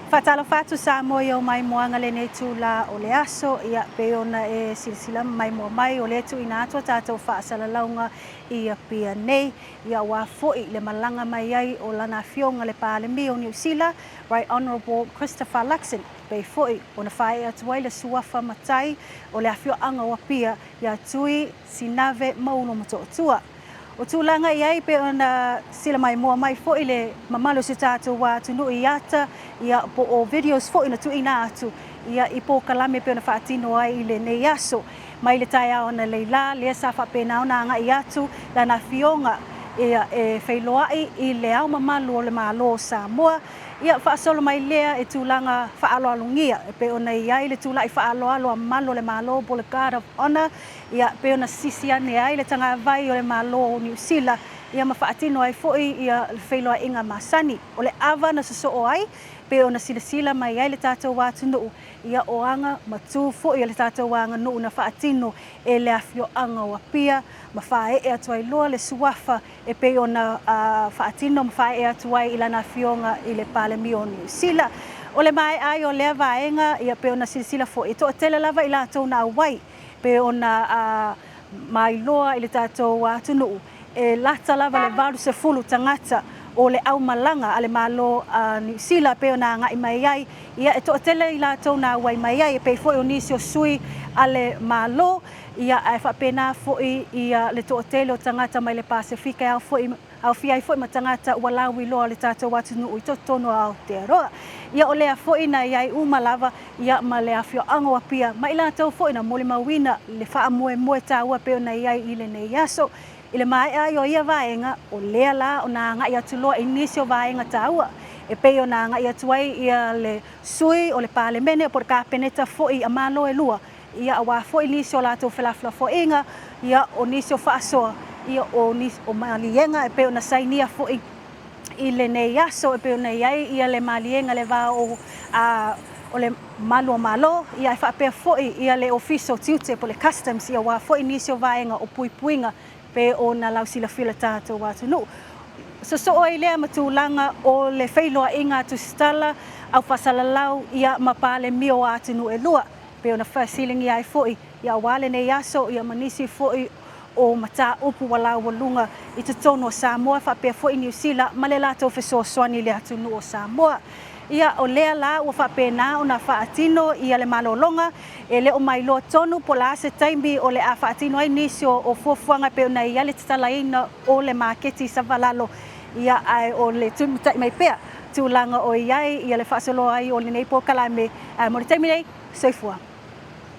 Fatalo fatu sa moia o mai moanga le nei tula o le aso ia pe ona e silsila mai mo mai o le tu ina atua tātou whaasalaunga ia pia nei ia wa foi le malanga mai ai o lana fionga le Palemi o New Zealand, Right Honourable Christopher Luxon pe foi ona whae atuai le suafa matai o le afio anga wa pia ia tui sinave mauno matotua. O tūlanga iai pe ona sila mai mua mai fo le mamalo se tātou wa tunu iata ia po o videos fo ina tu ina atu ia i po kalame pe ona whaatino ai le nei aso mai le taia ona leila le sa whapena ona anga i atu lana fionga ia e whailoai i le au mamalo o le malo Samoa ia whaasolo mai lea e tūlanga whaaloalungia e pe ona iai le tūla i whaaloalo a malo le malo po le Guard of Honor ia pe ona sisiane ai le tanga vai o le malo o New Zealand ia mawhaatino ai foi ia le whailoa inga masani o le awa na saso ai pe ona silasila mai ai le tātou wātunu ia o anga matu foi le tātou wanga nuu na whaatino e le afio anga o apia ma whae e atu ai loa le suafa e pe ona whaatino ma whae e atu ai ilana fionga i le Palemi o New Zealand o le mai ai o lea vaenga ia pe ona silasila foi to tele lava i lātou na awai pe ona mai loa i le tātou wātunu e lata lava le varu se fulu tangata o le au malanga ale malo New Zealand pe ona ngai mai ai ia e to tele i lātou na awai mai ai e pe foi o nisi o sui ale malo ia e whapena foi ia le to tele o tangata mai le Pasifika au foi au fiai foi matangata walawi loa le tātou watunu i totono au te aroa. Ia o lea foi na iai umalava ia ma lea fio ango apia ma ila tau foi na mole mawina le wha moe moe tāua pe ona iai ile nei aso. Ile mai ai o ia vaenga o lea la o na ngai atu loa inisio vaenga tāua. E pe ona ngai atu ai ia le sui o le Palemene por ka peneta foi a malo e lua. Ia awa foi inisio la tau whelafla foi inga ia o nisio whaasoa. Ia o malienga e pe ona sainia foi i le nei aso e pe ona iai ia le malienga le va o le malo ia e whapea foi ia le official tiute po le customs ia wa foi nisio vaenga o puipuinga pe ona lausila fila tātou watunu. So o lea matulanga o le whailoa inga tu stala au whasalalau ia ma Palemi o atunu e lua pe ona whasilingi ai foi ia wale nei aso ia manisi foi o mata upu wala walunga i te tono o Samoa whapea foi New Zealand ma le lātou whesoswani le atunu o Samoa. Ia o lea la ua whapena o na whaatino ia le malolonga e le o mai loa tonu po la ase taimi o le a whaatino ai nisi o fuafuanga pe ona ia le tatalaina o le maketi sa valalo ia ai o le tumutai mai pea tūlanga o iai ia le whaasolo ai o le nei po kalame mo le taimi nei soifua.